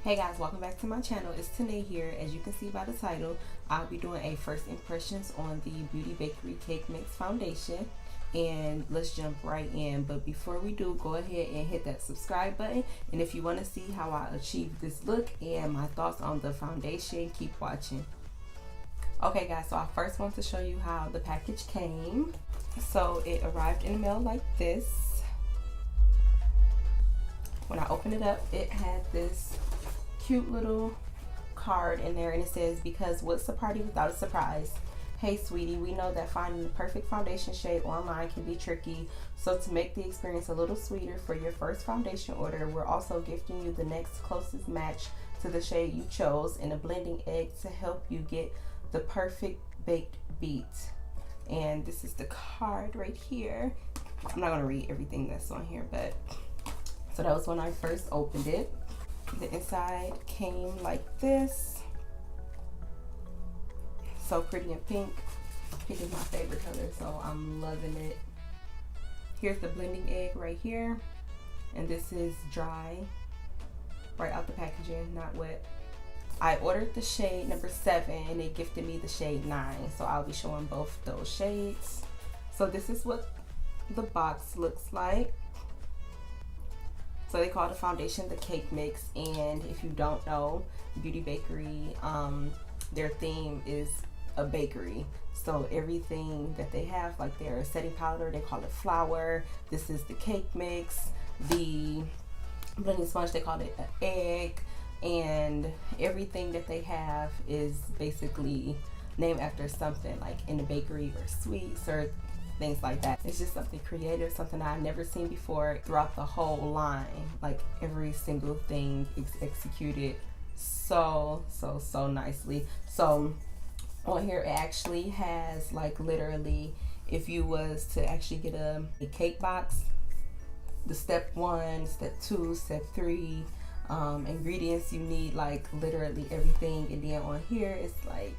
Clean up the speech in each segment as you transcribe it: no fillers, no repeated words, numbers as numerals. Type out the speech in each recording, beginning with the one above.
Hey guys, welcome back to my channel. It's Tanay here. As you can see by the title, I'll be doing a first impressions on the Beauty Bakerie Cake Mix Foundation. And let's jump right in. But before we do, go ahead and hit that subscribe button. And if you want to see how I achieved this look and my thoughts on the foundation, keep watching. Okay guys, so I first want to show you how the package came. So it arrived in the mail like this. When I opened it up, it had this cute little card in there, and it says, because what's a party without a surprise? Hey sweetie, we know that finding the perfect foundation shade online can be tricky, so to make the experience a little sweeter for your first foundation order, we're also gifting you the next closest match to the shade you chose and a blending egg to help you get the perfect baked beat. And this is the card right here. I'm not going to read everything that's on here, but so that was when I first opened it. The inside came like this. So pretty and pink. Pink is my favorite color, so I'm loving it. Here's the blending egg right here. And this is dry, right out the packaging, not wet. I ordered the shade number 7 and they gifted me the shade 9. So I'll be showing both those shades. So this is what the box looks like. So they call the foundation the cake mix, and if you don't know, Beauty Bakerie, their theme is a bakery. So everything that they have, like their setting powder, they call it flour. This is the cake mix. The blending sponge, they call it an egg. And everything that they have is basically named after something, like in the bakery or sweets or things like that. It's just something creative, something I've never seen before throughout the whole line. Like every single thing is executed so nicely. So on here it actually has, like, literally, if you was to actually get a cake box, the step 1, step 2, step 3, ingredients you need, like literally everything. And then on here it's like,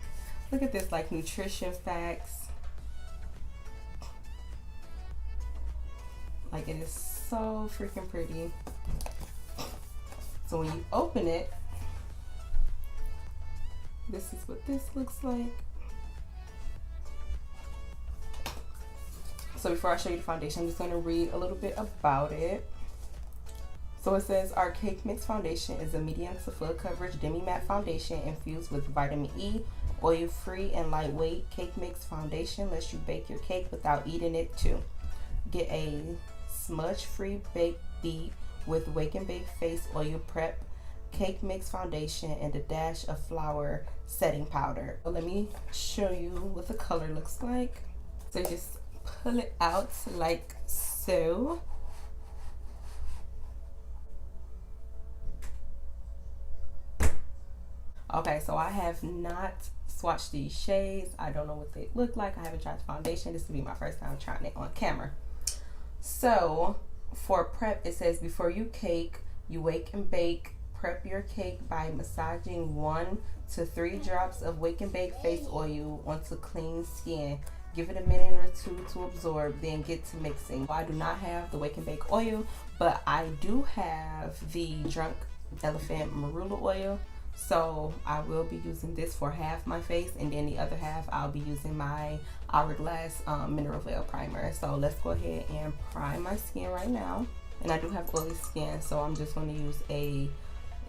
look at this, like nutrition facts. Like, it is so freaking pretty. So when you open it, this is what this looks like. So before I show you the foundation, I'm just going to read a little bit about it. So it says, our cake mix foundation is a medium to full coverage demi matte foundation infused with vitamin E, oil free and lightweight. Cake mix foundation lets you bake your cake without eating it too. Get a smudge free baked beat with wake and bake face oil prep, cake mix foundation, and a dash of flour setting powder. So let me show you what the color looks like. So just pull it out like so. Okay, so I have not swatched these shades. I don't know what they look like. I haven't tried the foundation. This will be my first time trying it on camera. So for prep, it says, before you cake, you wake and bake. Prep your cake by massaging 1 to 3 drops of wake and bake face oil onto clean skin. Give it a minute or 2 to absorb, then get to mixing. I do not have the wake and bake oil, but I do have the Drunk Elephant Marula oil. So I will be using this for half my face, and then the other half I'll be using my Hourglass Mineral Veil Primer. So let's go ahead and prime my skin right now. And I do have oily skin, so I'm just going to use a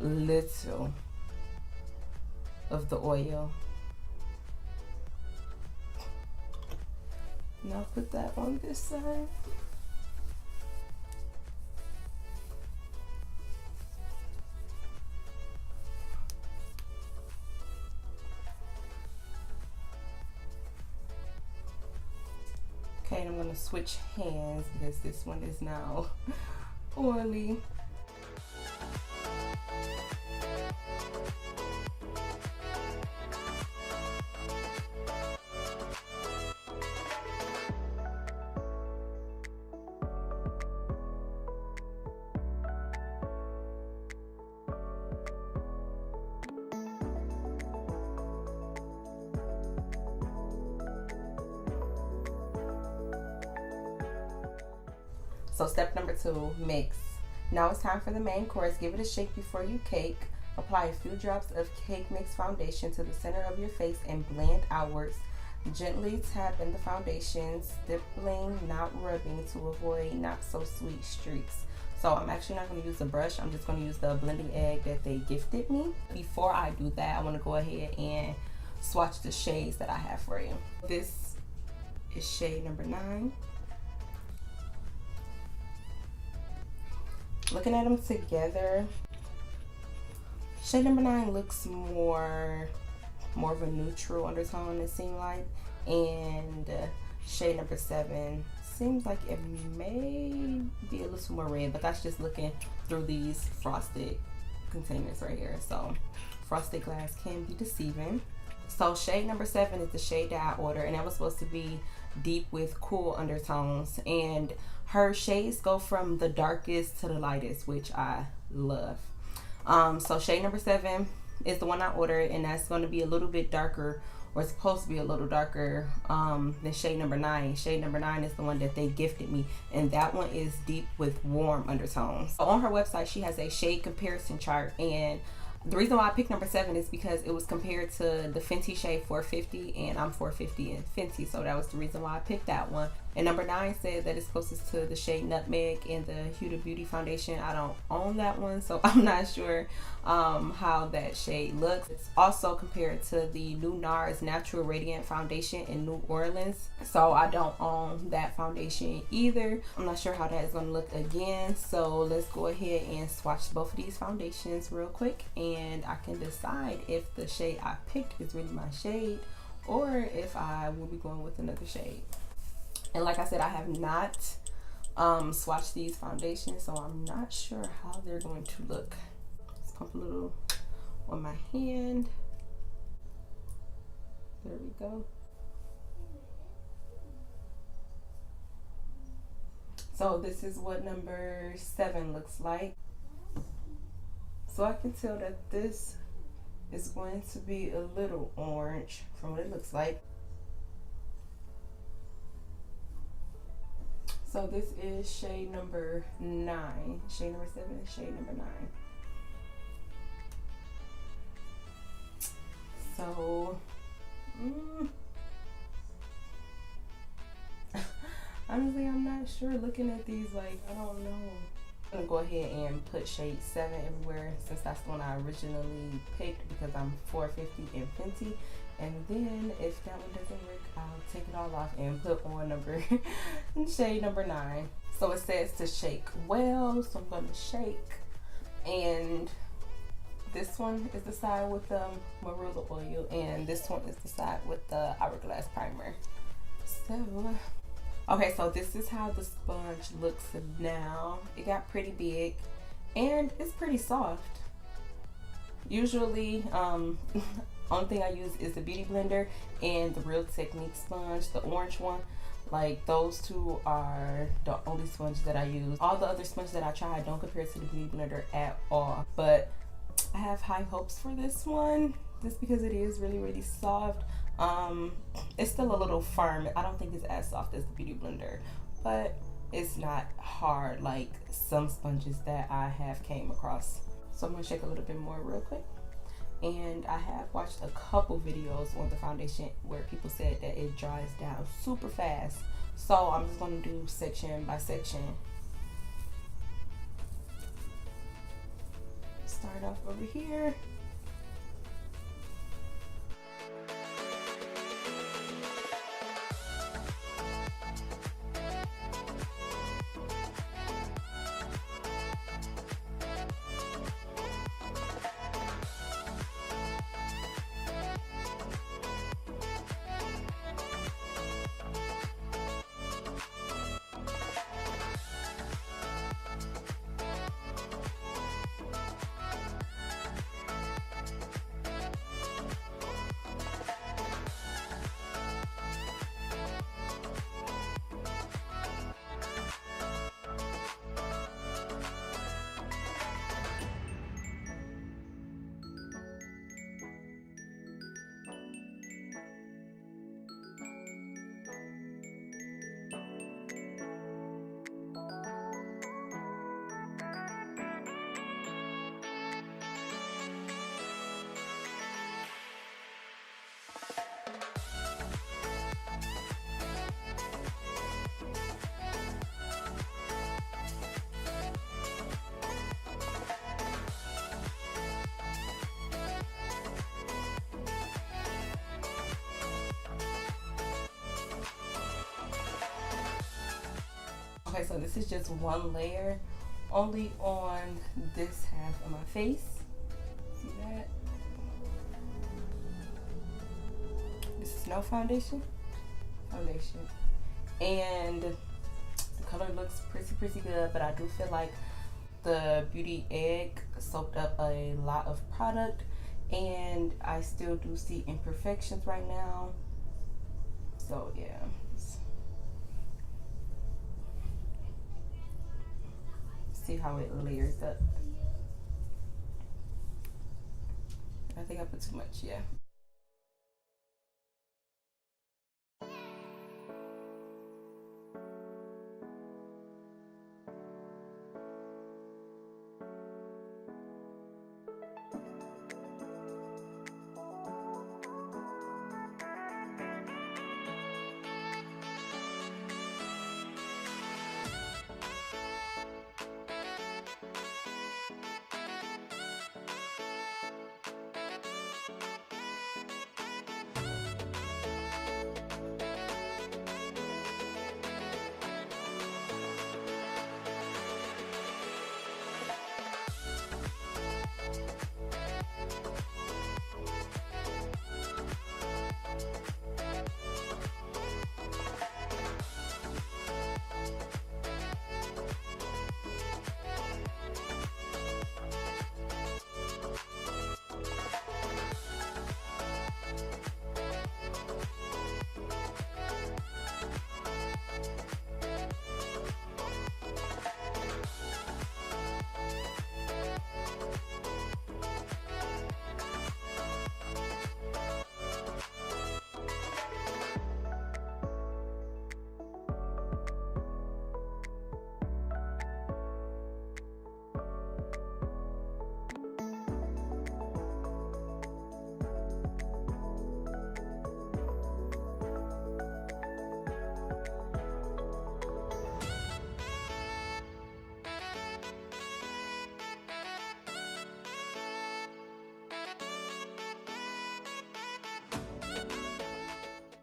little of the oil. Now put that on this side. Okay, and I'm going to switch hands because this one is now oily. So step number 2, mix. Now it's time for the main course. Give it a shake before you cake. Apply a few drops of cake mix foundation to the center of your face and blend outwards. Gently tap in the foundation, stippling, not rubbing, to avoid not so sweet streaks. So I'm actually not going to use a brush. I'm just going to use the blending egg that they gifted me. Before I do that, I want to go ahead and swatch the shades that I have for you. This is shade number 9. Looking at them together, shade number 9 looks more of a neutral undertone, it seemed like, and shade number 7 seems like it may be a little more red, but that's just looking through these frosted containers right here. So frosted glass can be deceiving. So shade number 7 is the shade that I ordered, and that was supposed to be deep with cool undertones, and her shades go from the darkest to the lightest, which I love. So shade number 7 is the one I ordered, and that's going to be a little bit darker, or it's supposed to be a little darker than shade number 9. Shade number 9 is the one that they gifted me, and that one is deep with warm undertones. So on her website, she has a shade comparison chart, and the reason why I picked number 7 is because it was compared to the Fenty shade 450, and I'm 450 in Fenty, so that was the reason why I picked that one. And number 9 said that it's closest to the shade Nutmeg in the Huda Beauty foundation. I don't own that one, so I'm not sure how that shade looks. It's also compared to the new NARS Natural Radiant foundation in New Orleans, so I don't own that foundation either. I'm not sure how that is going to look again, so let's go ahead and swatch both of these foundations real quick, and I can decide if the shade I picked is really my shade or if I will be going with another shade. And like I said, I have not swatched these foundations, so I'm not sure how they're going to look. Let's pump a little on my hand. There we go. So this is what number 7 looks like. So I can tell that this is going to be a little orange from what it looks like. So this is shade number 9. Shade number 7 is shade number 9. So, honestly, I'm not sure. Looking at these, like, I don't know. I'm gonna go ahead and put shade 7 everywhere, since that's the one I originally picked, because I'm 450 in Fenty. And then if that one doesn't work, I'll take it all off and put on shade number 9. So it says to shake well, so I'm gonna shake. And this one is the side with the marula oil, and this one is the side with the hourglass primer. So, okay, so this is how the sponge looks now. It got pretty big, and it's pretty soft. Usually, only thing I use is the Beauty Blender and the Real Technique sponge, the orange one. Like, those two are the only sponge that I use. All the other sponges that I tried don't compare to the Beauty Blender at all. But I have high hopes for this one, just because it is really, really soft. It's still a little firm. I don't think it's as soft as the Beauty Blender, but it's not hard like some sponges that I have came across. So I'm gonna shake a little bit more real quick. And I have watched a couple videos on the foundation where people said that it dries down super fast. So I'm just gonna do section by section. Start off over here. Okay, so this is just one layer only on this half of my face. See that? This is no foundation. And the color looks pretty good, but I do feel like the Beauty Egg soaked up a lot of product, and I still do see imperfections right now. So yeah. See how it layers up. I think I put too much, yeah.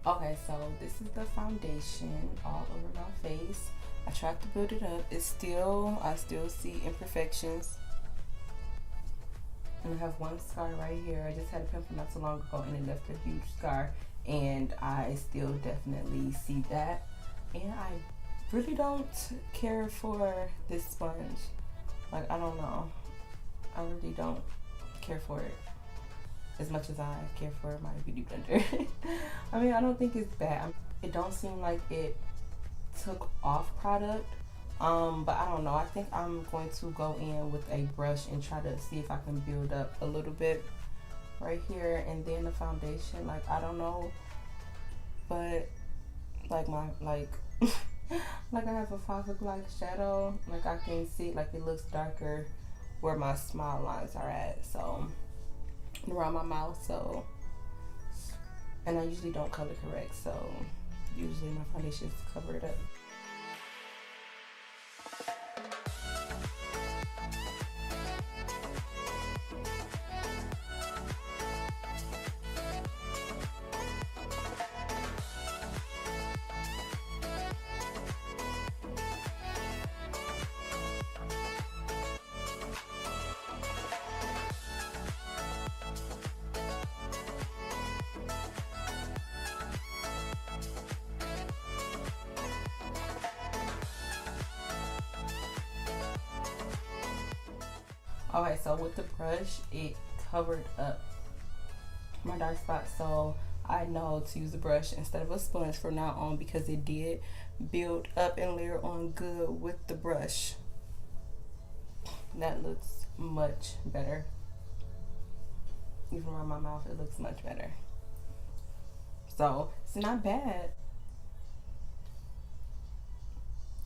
Okay, so this is the foundation all over my face. I tried to build it up. I still see imperfections. And I have one scar right here. I just had a pimple not so long ago and it left a huge scar. And I still definitely see that. And I really don't care for this sponge. Like, I don't know. I really don't care for it as much as I care for my beauty blender. I mean, I don't think it's bad. It don't seem like it took off product, but I don't know. I think I'm going to go in with a brush and try to see if I can build up a little bit right here, and then the foundation, like, I don't know, but like my like I have a 5 o'clock shadow, like I can see like it looks darker where my smile lines are at, so around my mouth. So, and I usually don't color correct, so usually my foundations cover it up. Okay, so with the brush, it covered up my dark spots, so I know to use a brush instead of a sponge from now on, because it did build up and layer on good with the brush. That looks much better. Even around my mouth, it looks much better. So it's not bad.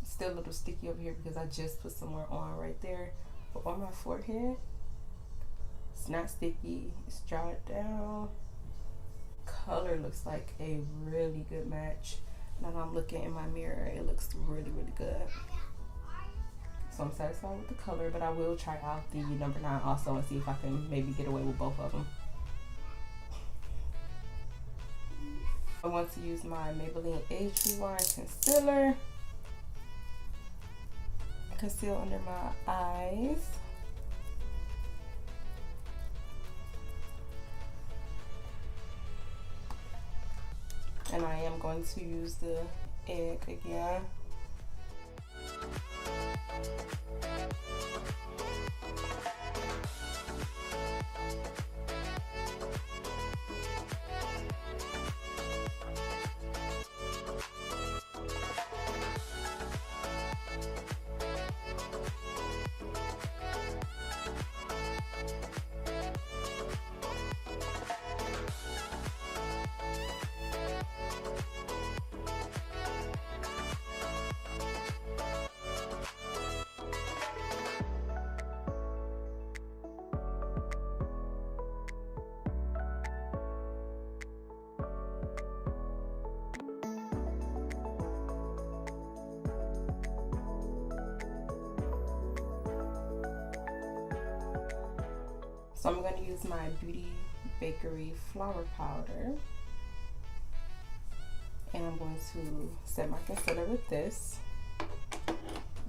It's still a little sticky over here because I just put some more on right there. But on my forehead, it's not sticky. It's dried down. Color looks like a really good match. Now that I'm looking in my mirror, it looks really, really good. So I'm satisfied with the color, but I will try out the number 9 also and see if I can maybe get away with both of them. I want to use my Maybelline Age Rewind Concealer. conceal under my eyes. And I am going to use the egg again. So I'm going to use my Bakerie flour powder, and I'm going to set my concealer with this,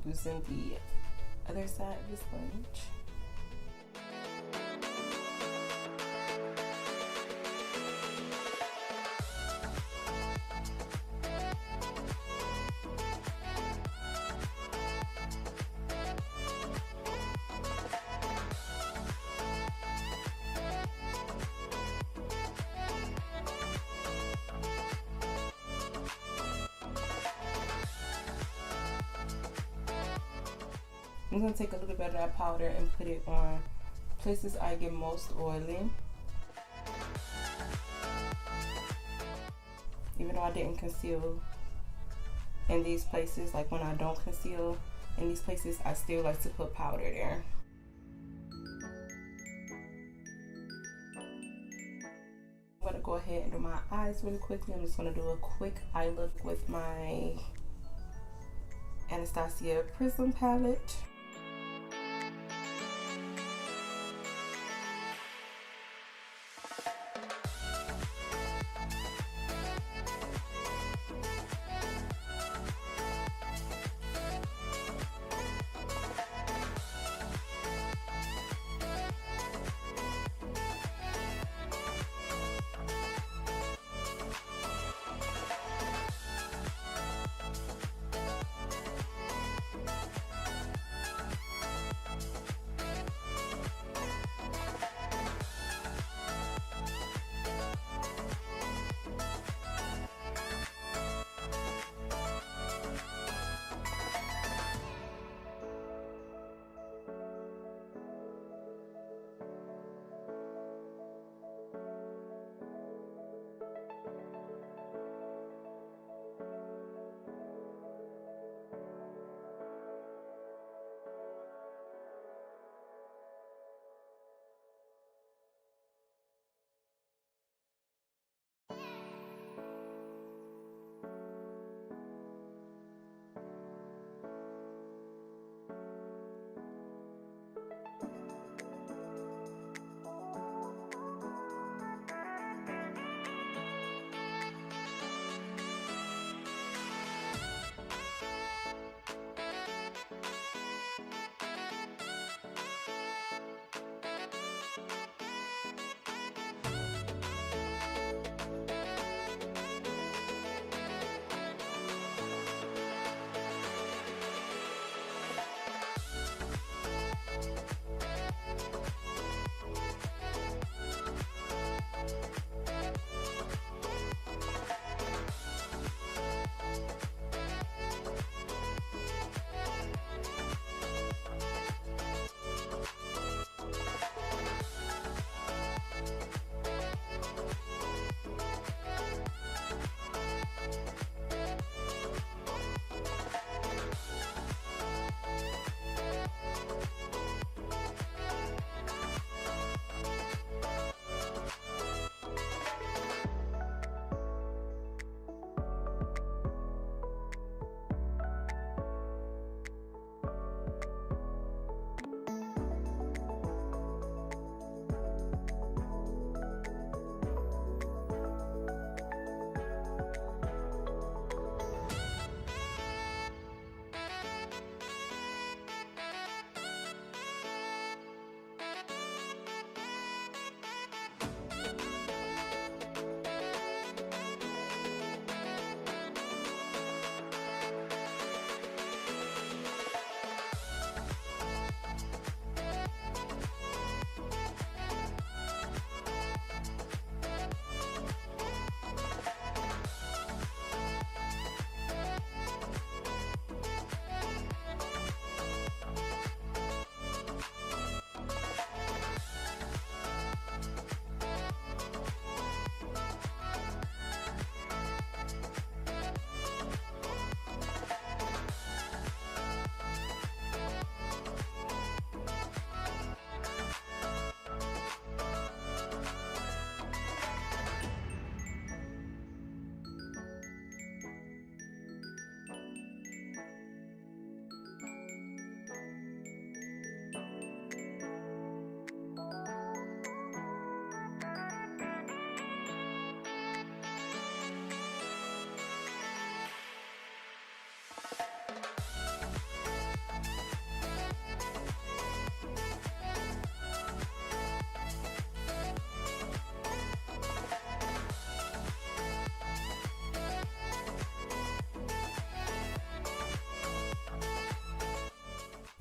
using the other side of the sponge. I'm going to take a little bit of that powder and put it on places I get most oily. Even though I didn't conceal in these places, like when I don't conceal in these places, I still like to put powder there. I'm going to go ahead and do my eyes really quickly. I'm just going to do a quick eye look with my Anastasia Prism palette.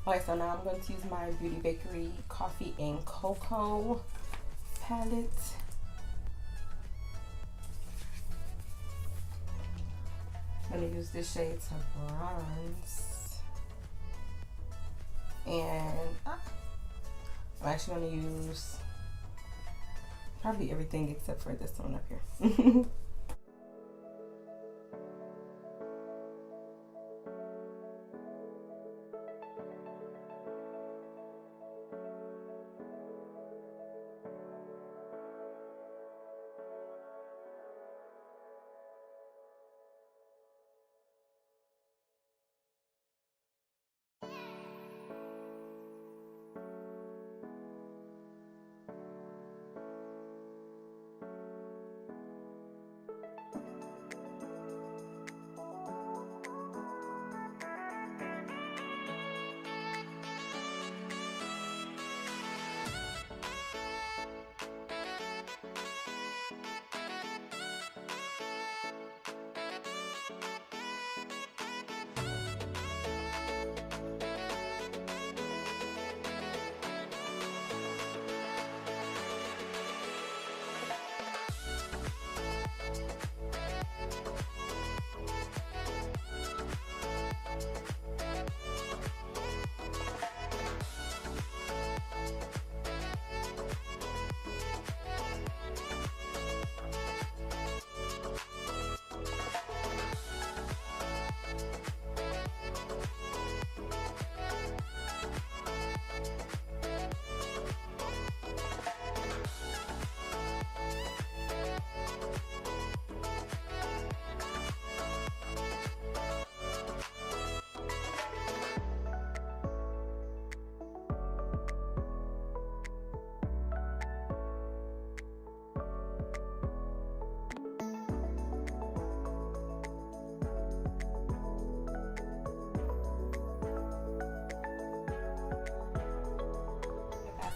Okay, so now I'm going to use my Beauty Bakerie Coffee and Cocoa palette. I'm going to use this shade to bronze. And I'm actually going to use probably everything except for this one up here.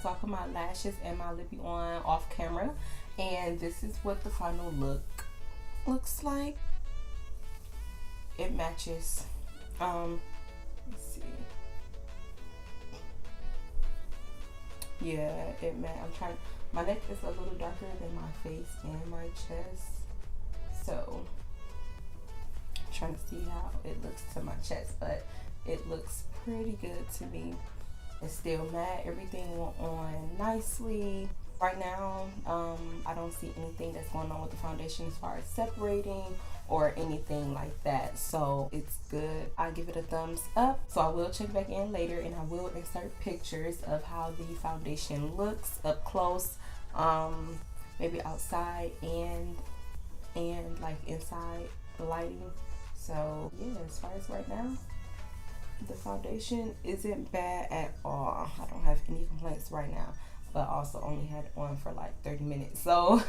So I put my lashes and my lippy on off camera, and this is what the final look looks like. It matches. Let's see. Yeah, it matches. My neck is a little darker than my face and my chest, so I'm trying to see how it looks to my chest, but it looks pretty good to me. It's still matte. Everything went on nicely. Right now, I don't see anything that's going on with the foundation as far as separating or anything like that. So it's good. I give it a thumbs up. So I will check back in later, and I will insert pictures of how the foundation looks up close, maybe outside and like inside the lighting. So yeah, as far as right now, the foundation isn't bad at all. I don't have any complaints right now, but also only had it on for like 30 minutes. So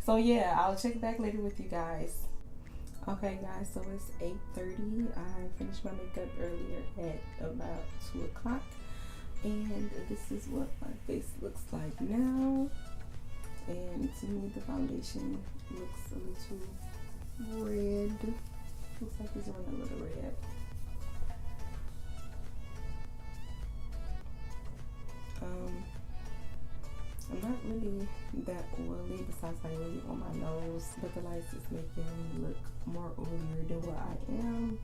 so yeah, I'll check back later with you guys. Okay guys, so it's 8:30. I finished my makeup earlier at about 2 o'clock, and this is what my face looks like now. And to me, the foundation looks a little red. Looks like it's running a little red. I'm not really that oily, besides like really on my nose, but the lights is making me look more oilier than what I am.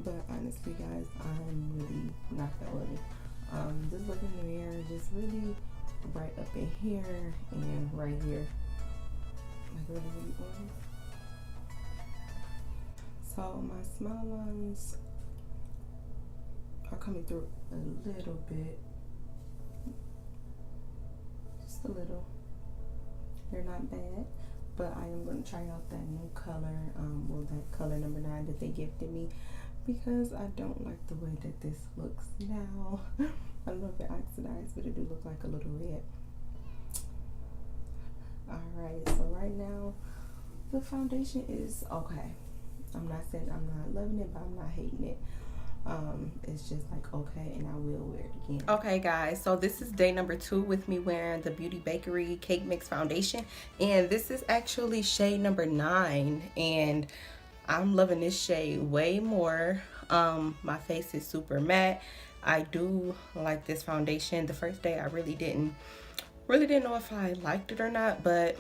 But honestly guys, I'm really not that oily. Just look in the mirror, just really bright up in here and right here, like really oily. So my smile lines are coming through a little bit, just a little. They're not bad, but I am going to try out that new color, well, that color number 9 that they gifted me, because I don't like the way that this looks now. I don't know if it oxidized, but it do look like a little red. Alright, so right now the foundation is okay. I'm not saying I'm not loving it, but I'm not hating it. It's just like okay, and I will wear it again. Okay guys, so this is day number 2 with me wearing the Beauty Bakerie Cake Mix foundation, and this is actually shade number 9, and I'm loving this shade way more. My face is super matte. I do like this foundation. The first day I really didn't know if I liked it or not, but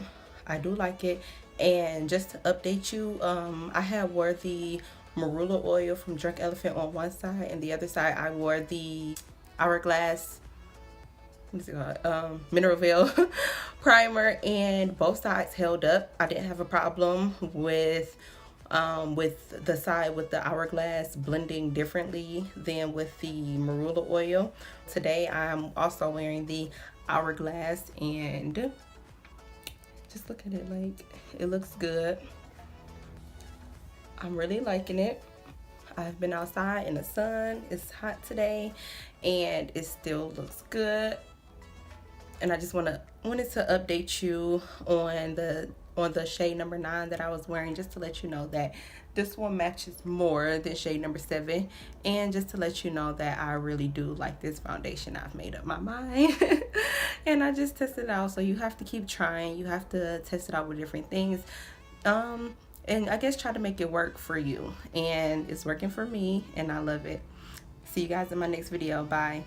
I do like it. And just to update you, I had wore the marula oil from Drunk Elephant on one side, and the other side I wore the Hourglass, what's it called, Mineral Veil primer, and both sides held up. I didn't have a problem with the side with the Hourglass blending differently than with the marula oil. Today I'm also wearing the Hourglass, and just look at it, like, it looks good. I'm really liking it. I've been outside in the sun. It's hot today and it still looks good. And I just wanted to update you on the shade number 9 that I was wearing, just to let you know that this one matches more than shade number 7, and just to let you know that I really do like this foundation. I've made up my mind and I just tested it out. So you have to keep trying. You have to test it out with different things, and I guess try to make it work for you, and it's working for me and I love it. See you guys in my next video. Bye.